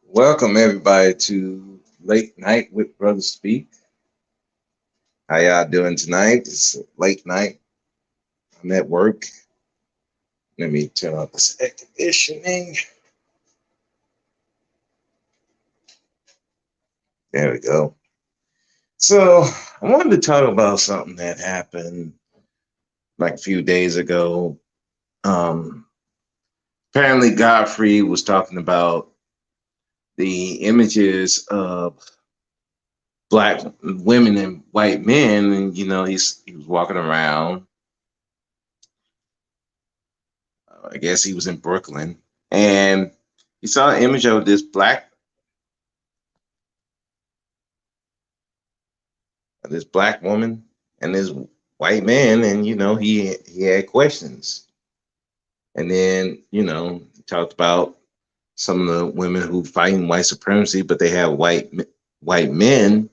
Welcome everybody to Late Night with Brother Speak. How y'all doing tonight? It's late night. I'm at work. Let me turn off this air conditioning. There we go. So I wanted to talk about something that happened like a few days ago. Um, Apparently Godfrey was talking about the images of black women and white men, and he was walking around. I guess he was in Brooklyn, and he saw an image of this black woman and this white man, and he had questions, and then he talked about some of the women who fighting white supremacy, but they have white men,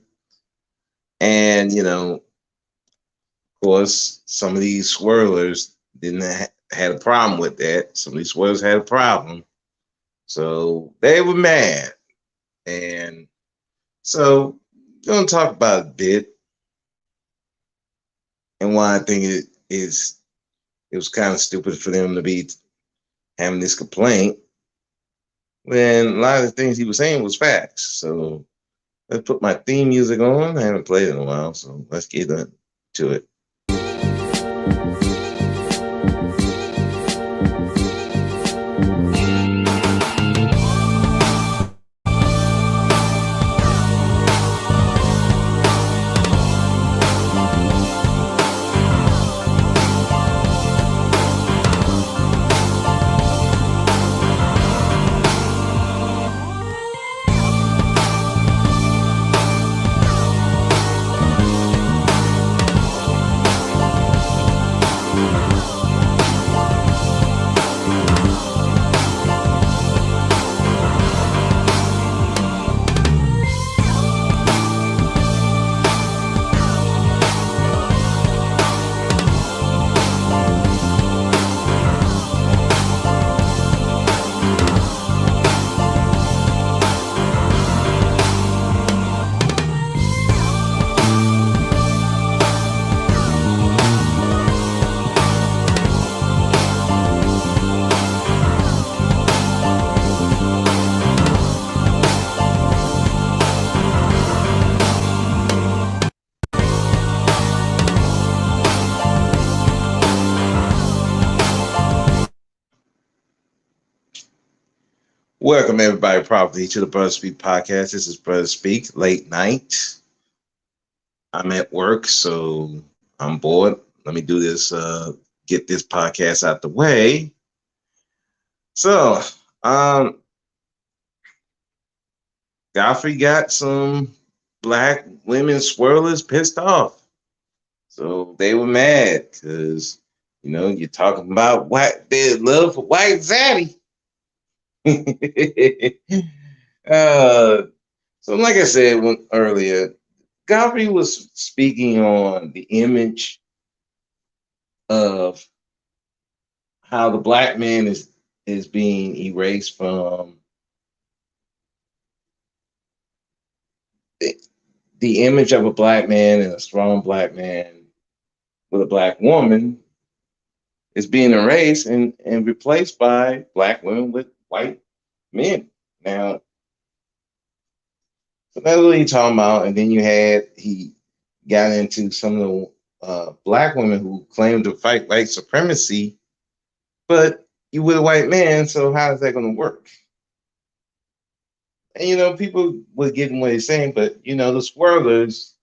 and of course some of these swirlers didn't had a problem with that. Some of these swirlers had a problem, so they were mad. And so we're going to talk about it a bit, and why I think it was kind of stupid for them to be having this complaint when a lot of the things he was saying was facts. So let's put my theme music on. I haven't played it in a while, so let's get to it. Welcome everybody properly to the Brother Speak podcast. This is Brother Speak late night. I'm at work, so I'm bored. Let me do this, get this podcast out the way. So, um, Godfrey got some black women swirlers pissed off. So they were mad because, you're talking about their love for white zaddy. So like I said earlier, Godfrey was speaking on the image of how the black man is being erased from the, the image of a black man, and a strong black man with a black woman is being erased and replaced by black women with white men. Now, so that's what he's talking about. And then he got into some of the black women who claim to fight white supremacy, but you with a white man, so how is that going to work? And people were getting what he's saying, but the swirlers,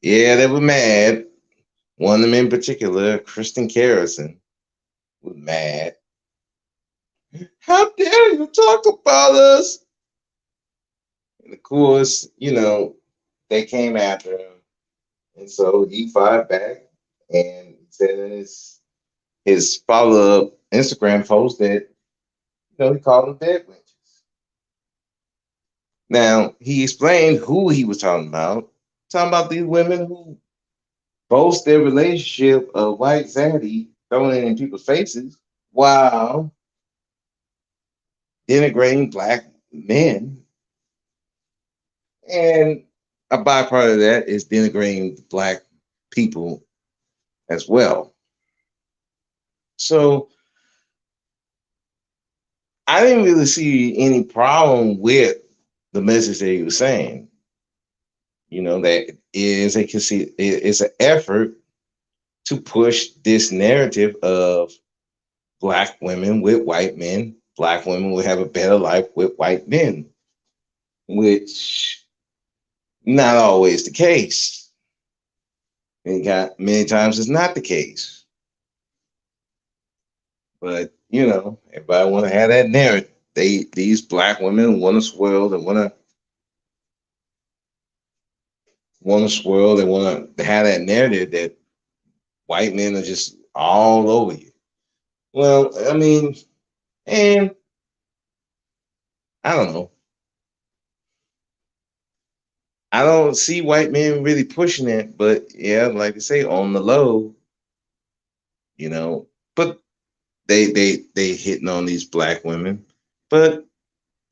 yeah, they were mad. One of them in particular, Kristen Carrison, was mad. How dare you talk about us? And of course, they came after him. And so he fired back and said in his follow-up Instagram post that, he called them dead wenches. Now, he explained who he was talking about these women who boast their relationship of white zaddy throwing it in people's faces while denigrating black men, and a byproduct of that is denigrating black people as well. So I didn't really see any problem with the message that he was saying. That is an effort to push this narrative of black women with white men. Black women will have a better life with white men, which not always the case. Many times it's not the case. But everybody want to have that narrative. These black women want to swirl. They want to swirl. They want to have that narrative that white men are just all over you. Well, I mean, and I don't know. I don't see white men really pushing it, but yeah, like I say, on the low, you know. But they hitting on these black women. But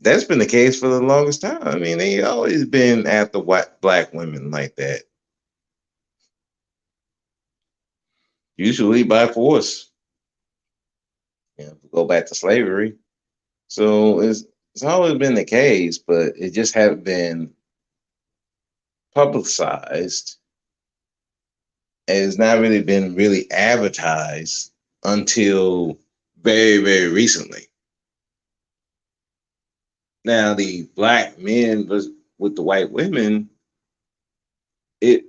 that's been the case for the longest time. I mean, they always been after white black women like that. Usually by force. Go back to slavery. So it's always been the case, but it just haven't been publicized. And it's not really been really advertised until very, very recently. Now the black men with the white women, it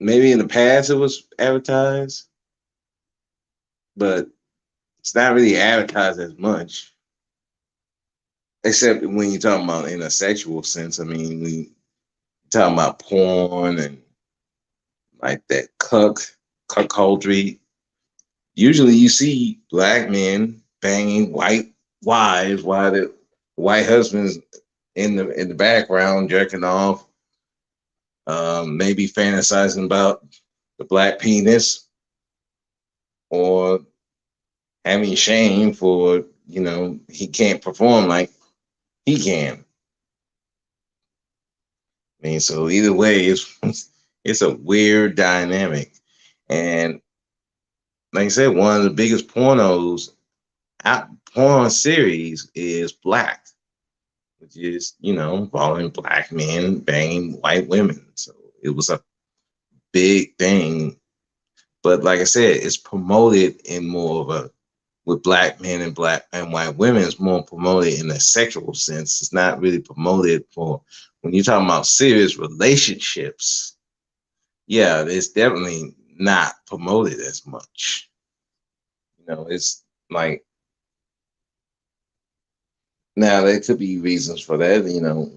maybe in the past it was advertised, but it's not really advertised as much. Except when you're talking about in a sexual sense. I mean, we talking about porn and like that cuckoldry. Usually you see black men banging white wives while the white husbands in the background jerking off, maybe fantasizing about the black penis or having shame for he can't perform like he can. I mean, so either way, it's a weird dynamic, and like I said, one of the biggest porn series is Black, which is involving black men banging white women. So it was a big thing, but like I said, it's promoted in more of a with black men and black and white women. It's more promoted in a sexual sense. It's not really promoted for when you're talking about serious relationships. Yeah, it's definitely not promoted as much. It's like now there could be reasons for that.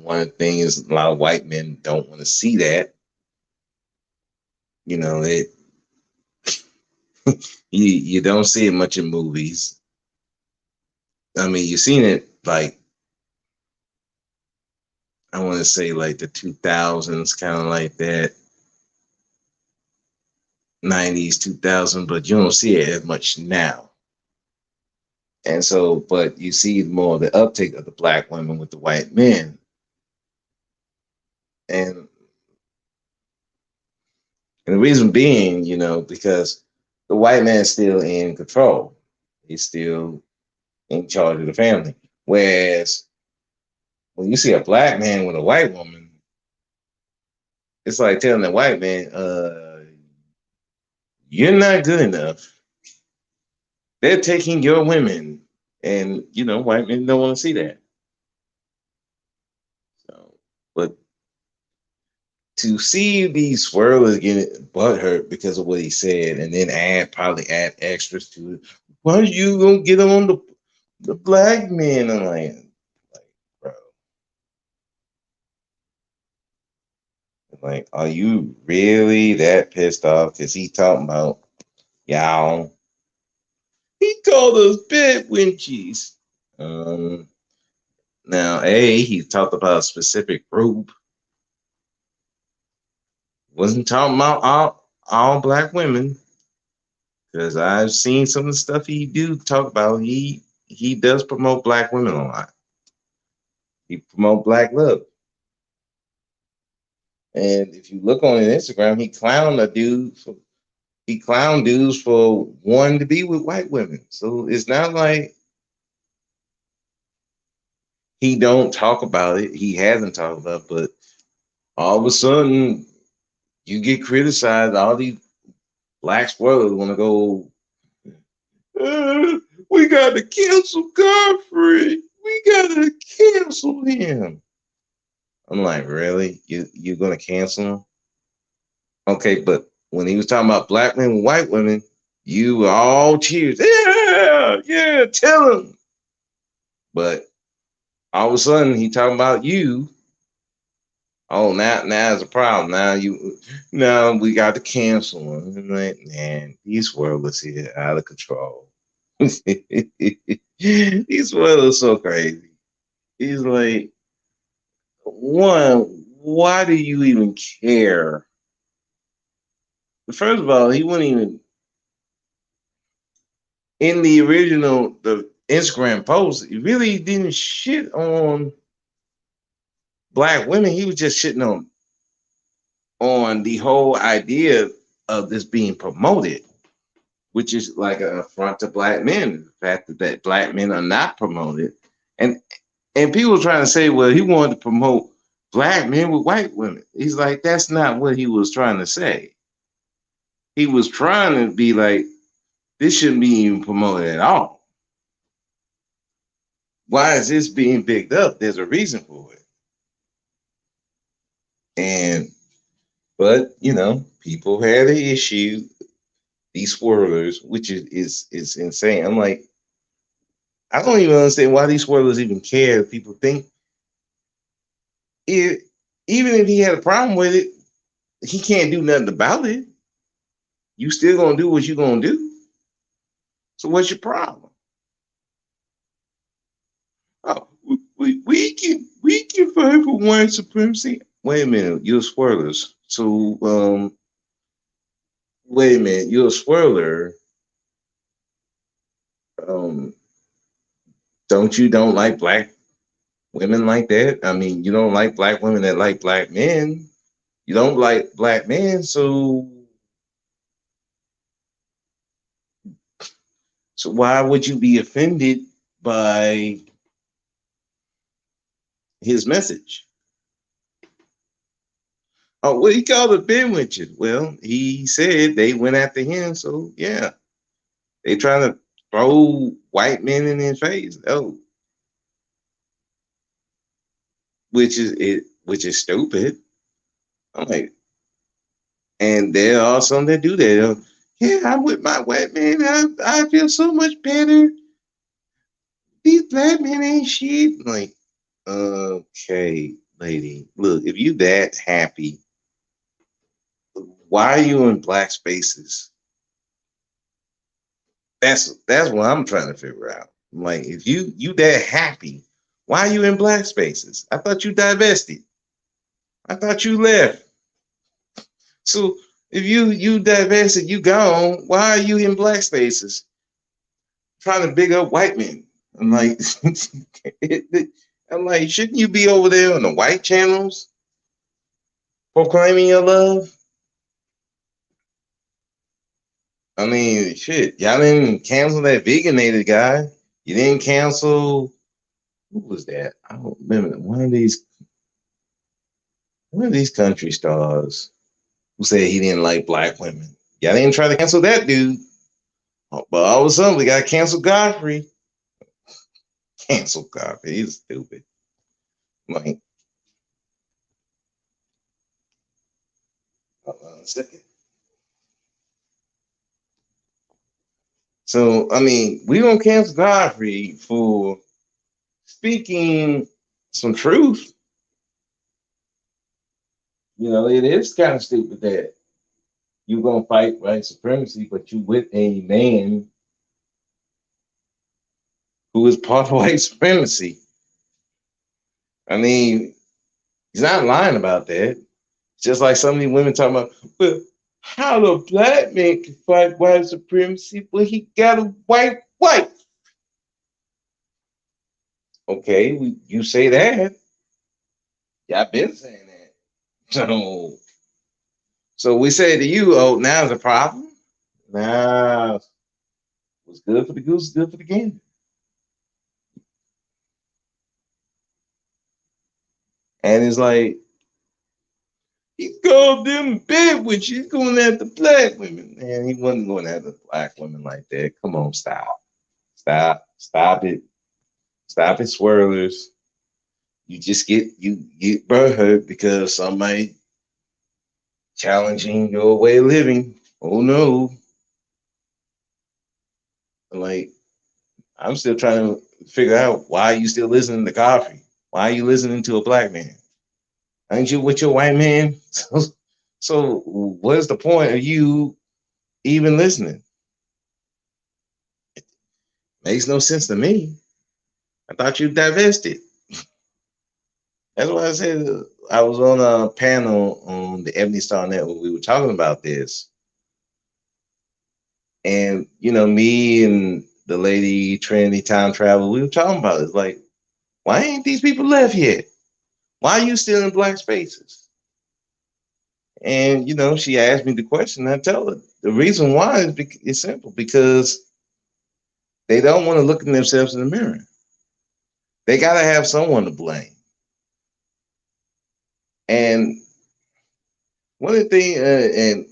One of the things is a lot of white men don't want to see that. It you don't see it much in movies. I mean, you've seen it like I want to say like the 2000s, kind of like that, 90s, 2000, but you don't see it as much now. And so, but you see more of the uptake of the black women with the white men. And the reason being, because the white man is still in control. He's still in charge of the family. Whereas when you see a black man with a white woman, it's like telling the white man, you're not good enough. They're taking your women. And, white men don't want to see that. So, but to see these swirlers get butthurt because of what he said and then probably add extras to it. Why are you going to get on the black men? I'm like, bro. Like, are you really that pissed off? Because he talking about y'all. He called us bed winchies. Um, Now, he talked about a specific group. Wasn't talking about all black women. Because I've seen some of the stuff he do talk about. He does promote black women a lot. He promote black love. And if you look on his Instagram, he clown dudes for wanting to be with white women. So it's not like he don't talk about it. He hasn't talked about it, but all of a sudden you get criticized. All these black spoilers want to go, we got to cancel Godfrey. We got to cancel him. I'm like, really? You're gonna cancel him? Okay, but when he was talking about black women, white women, you were all cheers. Yeah, yeah, tell him. But all of a sudden, he talking about you. Oh, now it's a problem. Now we got to cancel him. I'm like, man, these worlds here out of control. These worlds are so crazy. He's like, one, why do you even care? First of all, he wouldn't even in the original the Instagram post. He really didn't shit on black women. He was just shitting on the whole idea of this being promoted, which is like an affront to black men. The fact that black men are not promoted, and and people trying to say, well, he wanted to promote black men with white women. He's like, that's not what he was trying to say. He was trying to be like, this shouldn't be even promoted at all. Why is this being picked up? There's a reason for it. And but people had an issue, these swirlers, which is insane. I'm like, I don't even understand why these swirlers even care. People think it, even if he had a problem with it, he can't do nothing about it. You still gonna do what you gonna do. So what's your problem? Oh, we can fight for white supremacy. Wait a minute, you're swirlers. So wait a minute, you're a swirler. Um, don't like black women like that? I mean, you don't like black women that like black men. You don't like black men, so why would you be offended by his message? Oh, well, he called it Ben witches. Well, he said they went after him, so yeah, they trying to throw white men in his face. Oh, which is stupid. I'm like, and there are some that do that. Yeah, I'm with my white man. I feel so much better. These black men ain't shit. Like, okay, lady, look, if you that happy, why are you in black spaces? That's what I'm trying to figure out. Like, if you that happy, why are you in black spaces? I thought you divested. I thought you left. So if you divested, you gone. Why are you in black spaces trying to big up white men? I'm like, I'm like, shouldn't you be over there on the white channels proclaiming your love? I mean, shit, y'all didn't cancel that veganated guy. You didn't cancel who was that? I don't remember. One of these country stars who said he didn't like black women. Y'all didn't try to cancel that dude. Oh, but all of a sudden we got to cancel Godfrey. Cancel Godfrey. He's stupid. Like, hold on a second. So, I mean, we gonna cancel Godfrey for speaking some truth. It is kind of stupid that you gonna fight white supremacy, but you with a man who is part of white supremacy. I mean, he's not lying about that. Just like some of these women talking about, well, how the black man can fight white supremacy, but he got a white wife. Okay, you say that. Yeah, I've been saying that. So we say to you, oh, now it's a problem. Nah, what's good for the goose is good for the gander. And it's like, he called them bed when she's going after black women. And he wasn't going after black women like that. Come on, stop. Stop it. Stop it, swirlers. You get hurt because somebody challenging your way of living. Oh no. Like, I'm still trying to figure out why you still listening to Godfrey. Why are you listening to a black man? Aren't you with your white man? So what's the point of you even listening? Makes no sense to me. I thought you divested. That's why I said I was on a panel on the Ebony Star Network. We were talking about this. And, me and the lady Trinity Time Travel, we were talking about it. It's like, why ain't these people left yet? Why are you still in black spaces? And, she asked me the question. I tell her the reason why is simple because they don't want to look at themselves in the mirror. They got to have someone to blame. And one of the things, and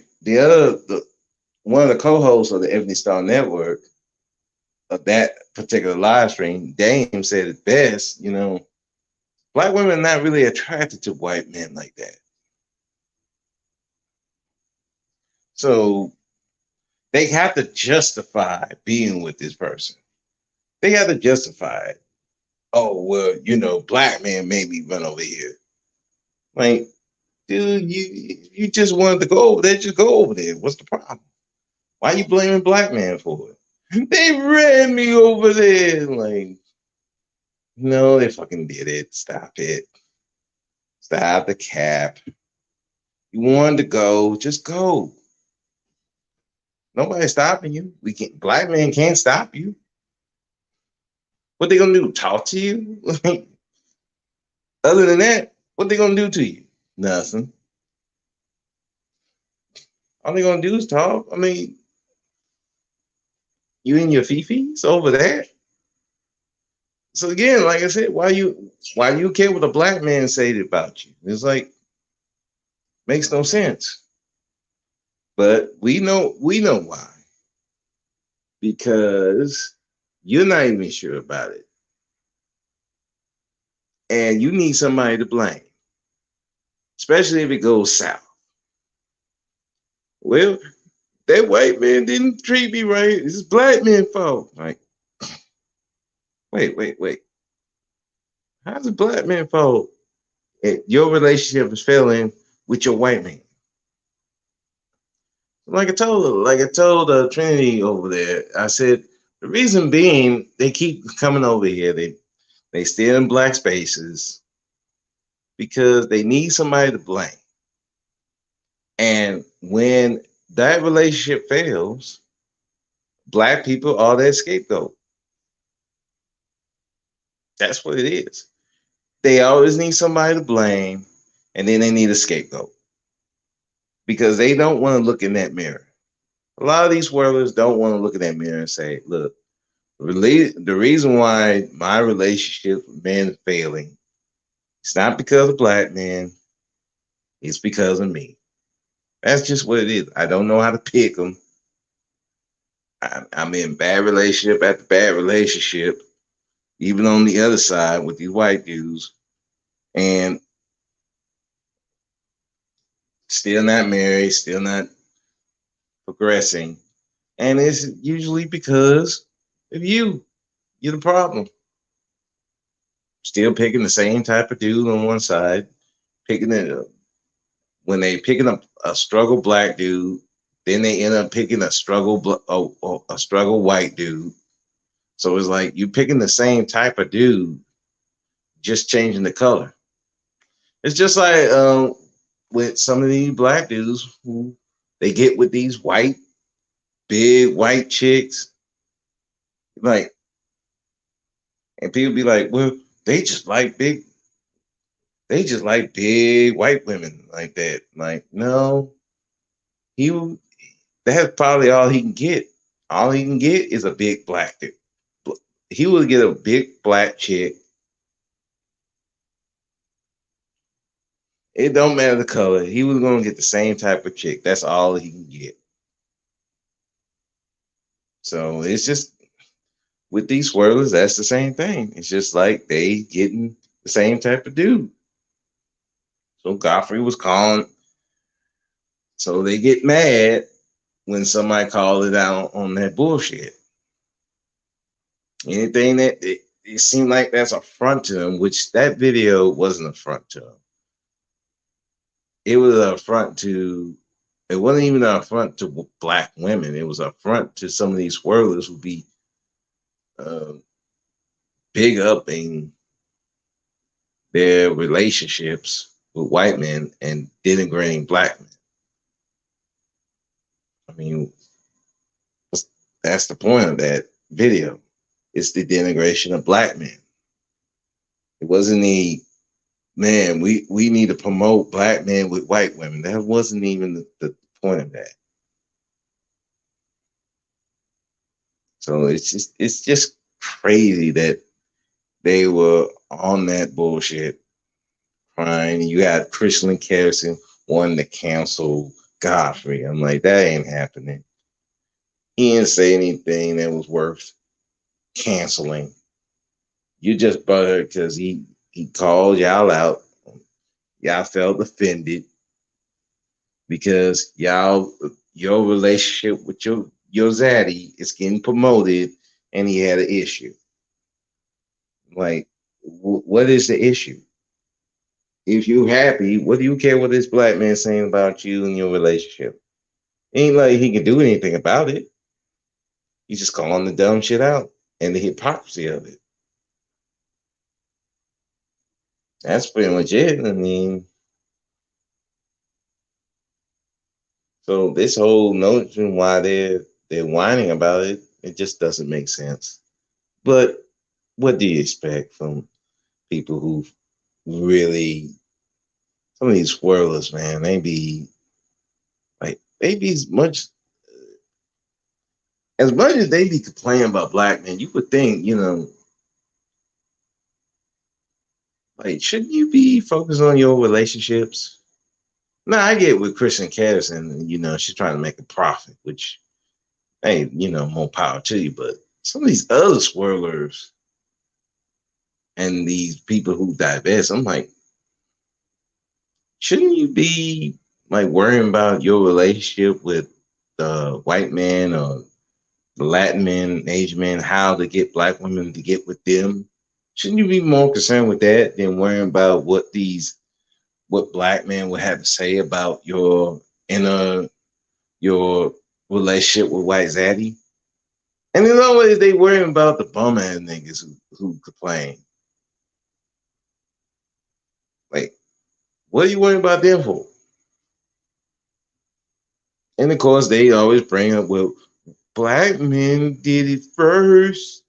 one of the co-hosts of the Ebony Star Network of that particular live stream, Dame said it best. Black women are not really attracted to white men like that. So they have to justify being with this person. They have to justify it. Oh, well, black man made me run over here. Like, dude, you just wanted to go over there, just go over there. What's the problem? Why are you blaming black man for it? They ran me over there. Like, no, they fucking did it. Stop it. Stop the cap. You wanted to go, just go. Nobody's stopping you. We can't. Black men can't stop you. What they gonna do? Talk to you? Other than that, what they gonna do to you? Nothing. All they gonna do is talk. I mean, you and your fifis over there. So again, like I said, why you care what a black man say about you? It's like makes no sense. But we know why. Because you're not even sure about it. And you need somebody to blame. Especially if it goes south. Well, that white man didn't treat me right. It's black man's fault. Like, wait. How's it black man's fault? Your relationship is failing with your white man. Like I told Trinity over there, I said the reason being they keep coming over here. They stay in black spaces because they need somebody to blame. And when that relationship fails, black people are their scapegoat. That's what it is. They always need somebody to blame, and then they need a scapegoat because they don't want to look in that mirror. A lot of these swirlers don't want to look in that mirror and say, look, the reason why my relationship with men is failing, it's not because of black men, it's because of me. That's just what it is. I don't know how to pick them. I'm in bad relationship after bad relationship, even on the other side with these white dudes, and still not married, still not progressing. And it's usually because of you. You're the problem. Still picking the same type of dude on one side, picking it up. When they picking up a struggle black dude, then they end up picking a struggle white dude. So it's like you picking the same type of dude, just changing the color. It's just like with some of these black dudes who they get with these big white chicks, like, and people be like, well, they just like big. They just like big white women like that. Like, no, he that's probably all he can get. All he can get is a big black chick. He would get a big black chick. It don't matter the color. He was gonna get the same type of chick. That's all he can get. So it's just with these swirlers, that's the same thing. It's just like they getting the same type of dude. So Godfrey was calling. So they get mad when somebody called it out on that bullshit. Anything that it seemed like that's a front to him, which that video wasn't a front to him. It was a front to. It wasn't even an affront to black women. It was a front to some of these swirlers who be uh, big upping their relationships with white men and denigrating black men. I mean, that's the point of that video. It's the denigration of black men. It wasn't the man, we need to promote black men with white women. That wasn't even the point of that. So it's just crazy that they were on that bullshit crying. You got Christian Carrison wanting to cancel Godfrey. I'm like, that ain't happening. He didn't say anything that was worth canceling. You just butthurt because he called y'all out. Y'all felt offended because your relationship with your zaddy is getting promoted and he had an issue. Like, what is the issue? If you happy, what do you care what this black man saying about you and your relationship? Ain't like he can do anything about it. He's just calling the dumb shit out and the hypocrisy of it. That's pretty much it. I mean, so this whole notion why they're whining about it, it just doesn't make sense. But what do you expect from people who really some of these swirlers, man? They be as much as they be complaining about black men, you would think, like, shouldn't you be focused on your relationships? Now, I get with Kristen Caddison, she's trying to make a profit, which, hey, more power to you. But some of these other swirlers and these people who divest, I'm like, shouldn't you be like worrying about your relationship with the white man or the Latin men, Asian men, how to get black women to get with them? Shouldn't you be more concerned with that than worrying about what black men would have to say about your relationship with white zaddy? And in other ways, they worrying about the bum ass niggas who complain. Like, what are you worrying about them for? And of course, they always bring up, well, black men did it first.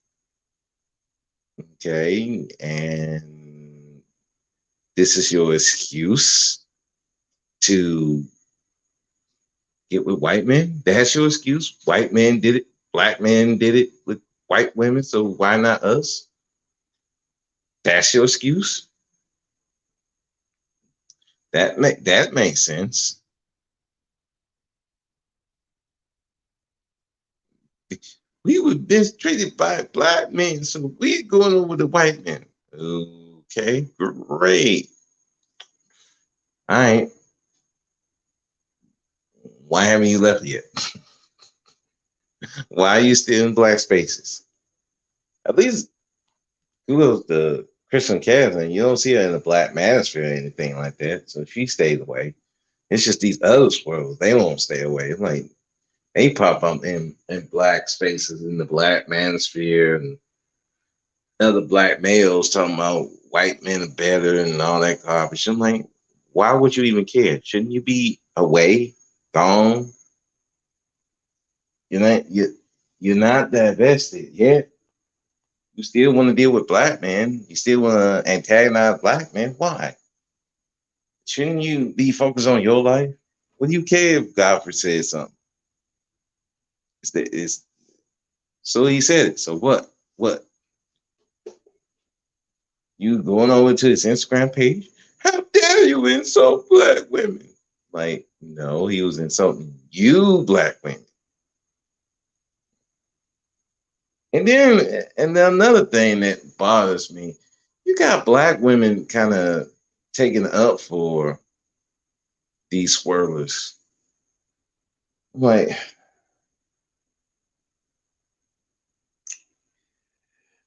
Okay, and this is your excuse to get with white men? That's your excuse? White men did it, black men did it with white women, so why not us? That's your excuse? That makes sense. We were mistreated by black men, so we're going over to white men. Okay, great. All right. Why haven't you left yet? Why are you still in black spaces? At least kudos to Kristen Casson. You don't see her in the black manosphere or anything like that, so she stays away. It's just these other swirls, they won't stay away. It's like they pop up in black spaces in the black manosphere and other black males talking about white men are better and all that garbage. I'm like, why would you even care? Shouldn't you be away, gone? You're not divested yet. You still want to deal with black men. You still want to antagonize black men. Why? Shouldn't you be focused on your life? What do you care if Godfrey says something? It's so he said it. So what? What? You going over to his Instagram page? How dare you insult black women? Like, no, he was insulting you, black women. And then another thing that bothers me, you got black women kind of taking up for these swirlers. Like,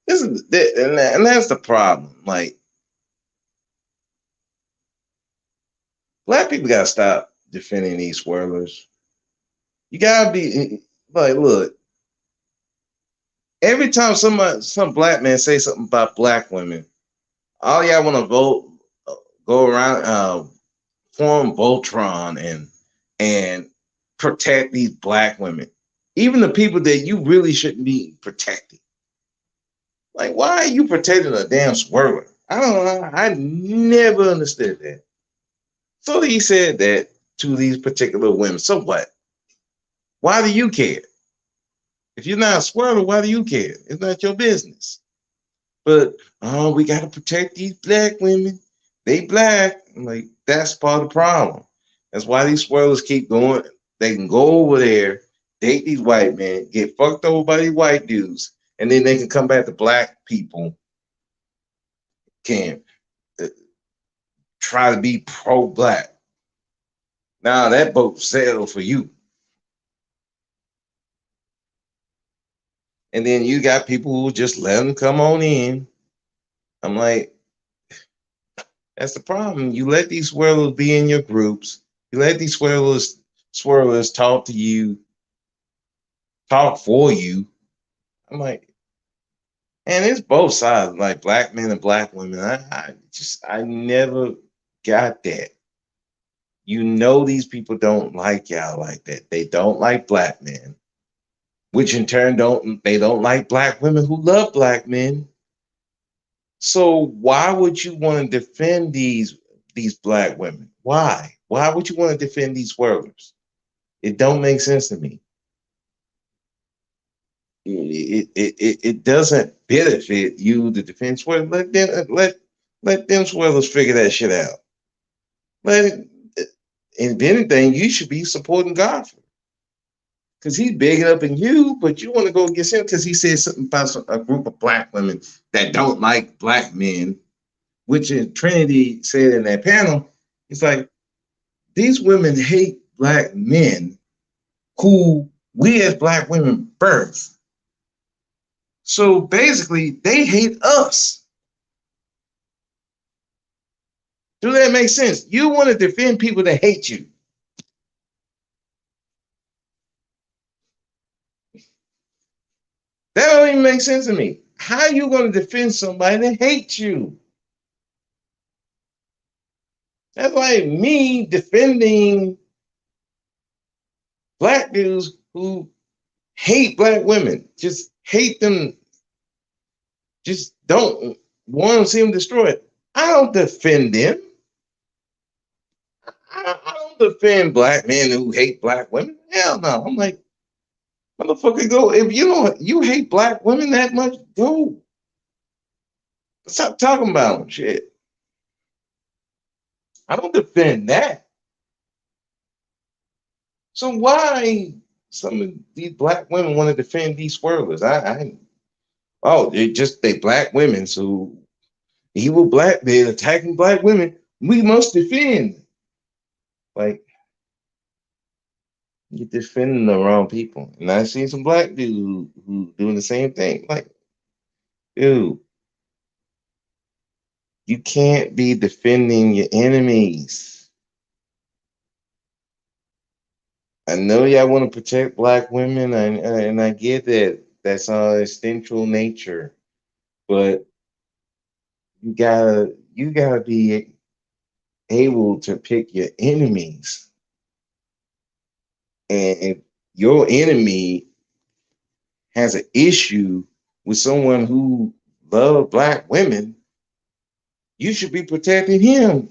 and that's the problem. Like, black people gotta stop defending these swirlers. You gotta be like, look, every time some black man say something about black women, all y'all want to vote, go around, form Voltron and protect these black women, even the people that you really shouldn't be protecting. Like, why are you protecting a damn swirler? I don't know. I never understood that. So he said that to these particular women. So what? Why do you care? If you're not a swirler, why do you care? It's not your business. But oh, we gotta protect these black women. They black. I'm like, that's part of the problem. That's why these swirlers keep going. They can go over there, date these white men, get fucked over by these white dudes, and then they can come back to black people, can try to be pro-black. Now that boat sailed for you. And then you got people who just let them come on in. I'm like, that's the problem. You let these swirlers be in your groups. You let these swirlers talk to you, talk for you. I'm like, and it's both sides, like black men and black women. I never got that. You know, these people don't like y'all like that. They don't like black men, which in turn they don't like black women who love black men. So why would you want to defend these black women? Why? Why would you want to defend these swirlers? It don't make sense to me. It doesn't benefit you to defend swirlers. Let them swirlers figure that shit out. Let it, if anything, you should be supporting Godfrey because he's bigger up than you, but you want to go against him because he said something about a group of black women that don't like black men, which Trinity said in that panel. It's like these women hate black men who we as black women birth. So basically, they hate us. Do that make sense? You want to defend people that hate you. That don't even make sense to me. How are you going to defend somebody that hates you? That's like me defending black dudes who hate black women, just hate them, just don't want to see them destroyed. I don't defend them. I don't defend black men who hate black women. Hell no. I'm like, motherfucker, go. If you hate black women that much, go. Stop talking about them. Shit. I don't defend that. So why some of these black women want to defend these swirlers? They black women. So evil black men attacking black women. We must defend. Like, you're defending the wrong people. And I've seen some black dudes who doing the same thing. Like, dude, you can't be defending your enemies. I know y'all want to protect black women, and I get that. That's our essential nature. But you gotta be able to pick your enemies. And if your enemy has an issue with someone who love black women, you should be protecting him,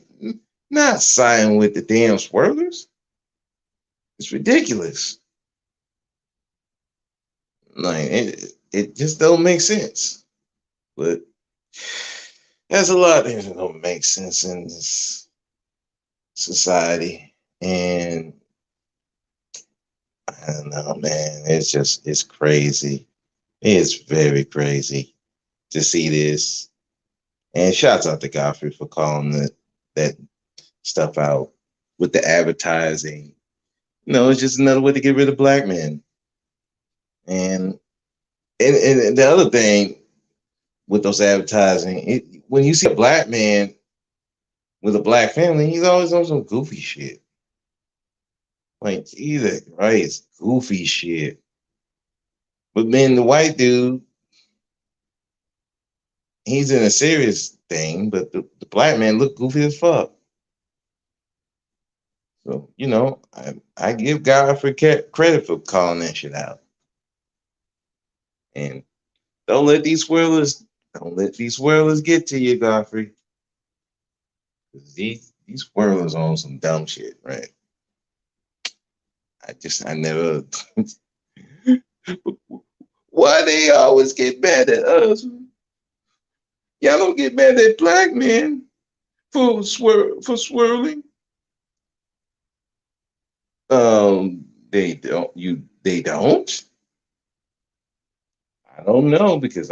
not siding with the damn swirlers. It's ridiculous. Like it just don't make sense. But there's a lot of things that don't make sense in this society. And I don't know, man. It's crazy. It's very crazy to see this. And shouts out to Godfrey for calling that stuff out with the advertising. It's just another way to get rid of black men. And the other thing with those advertising, when you see a black man with a black family, he's always on some goofy shit. Like, Jesus Christ, goofy shit. But then the white dude, he's in a serious thing, but the black man look goofy as fuck. So, I give Godfrey credit for calling that shit out. And don't let these swirlers get to you, Godfrey. These swirlers on some dumb shit, right? I never. Why they always get mad at us? Y'all don't get mad at black men for swirling. They don't. They don't. I don't know because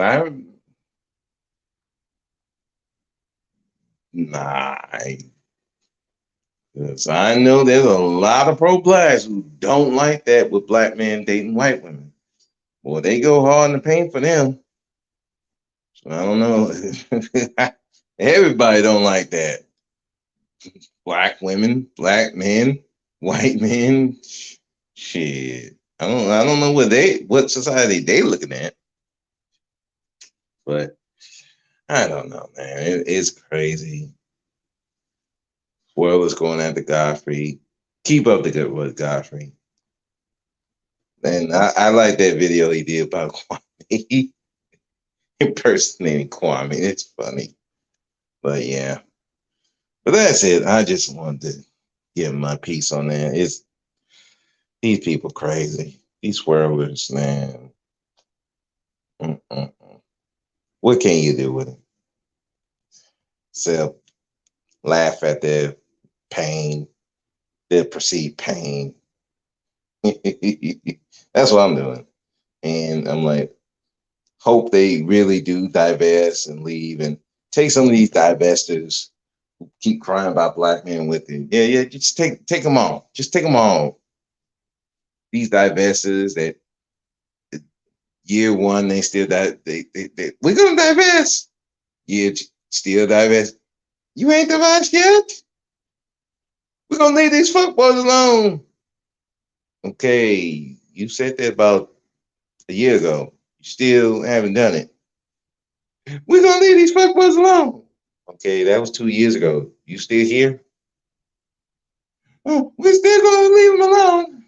because I know there's a lot of pro-blacks who don't like that with black men dating white women. Well, they go hard in the paint for them. So I don't know. Everybody don't like that. Black women, black men, white men. Shit. I don't know what society they looking at. But I don't know, man. It's crazy. World is going after Godfrey. Keep up the good work, Godfrey. And I like that video he did about Kwame. Impersonating Kwame. It's funny. But yeah. But that's it. I just wanted to give my piece on that. It's these people crazy. These swirlers, man. Mm-mm. What can you do with it? Except laugh at their pain, their perceived pain. That's what I'm doing. And I'm like, hope they really do divest and leave and take some of these divestors who keep crying about black men with it. Yeah, just take them on. Just take them on. These divestors that year one they still we're gonna divest. Yeah, still divest. You ain't divest yet. We're gonna leave these fuckboys alone. Okay, you said that about a year ago. You still haven't done it. We're gonna leave these fuckboys alone. Okay, that was 2 years ago. You still here? Oh, we're still gonna leave them alone.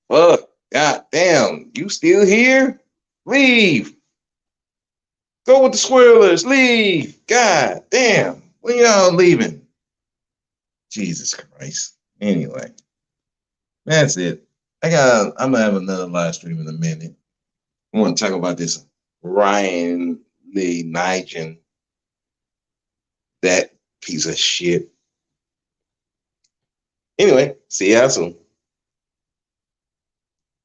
Fuck, god damn, you still here? Leave. Go with the swirlers. Leave. God damn. When y'all leaving? Jesus Christ. Anyway, that's it. I'm gonna have another live stream in a minute. I want to talk about this Ryan Lee Nigel, that piece of shit. Anyway, see y'all soon.